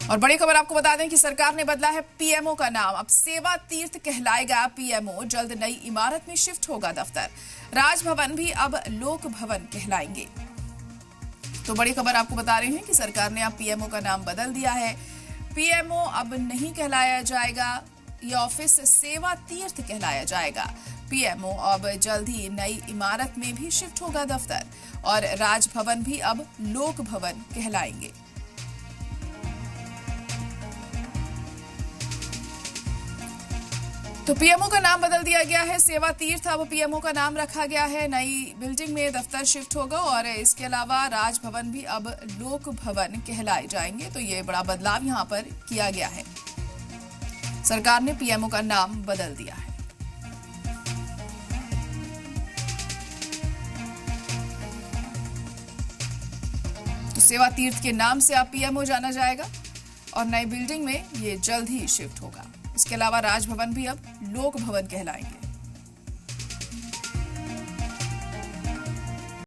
और बड़ी खबर आपको बता दें कि सरकार ने बदला है पीएमओ का नाम। अब सेवा तीर्थ कहलाएगा पीएमओ। जल्द नई इमारत में शिफ्ट होगा दफ्तर। राजभवन भी अब लोक भवन कहलाएंगे। तो बड़ी खबर आपको बता रहे हैं कि सरकार ने अब पीएमओ का नाम बदल दिया है। पीएमओ अब नहीं कहलाया जाएगा, ये ऑफिस सेवा तीर्थ कहलाया जाएगा। पीएमओ अब जल्द ही नई इमारत में भी शिफ्ट होगा दफ्तर और राजभवन भी अब लोक भवन कहलाएंगे। तो पीएमओ का नाम बदल दिया गया है। सेवा तीर्थ अब पीएमओ का नाम रखा गया है। नई बिल्डिंग में दफ्तर शिफ्ट होगा और इसके अलावा राजभवन भी अब लोक भवन कहलाए जाएंगे। तो ये बड़ा बदलाव यहां पर किया गया है। सरकार ने पीएमओ का नाम बदल दिया है। तो सेवा तीर्थ के नाम से अब पीएमओ जाना जाएगा और नई बिल्डिंग में ये जल्द ही शिफ्ट होगा। इसके अलावा राजभवन भी अब लोक भवन कहलाएंगे।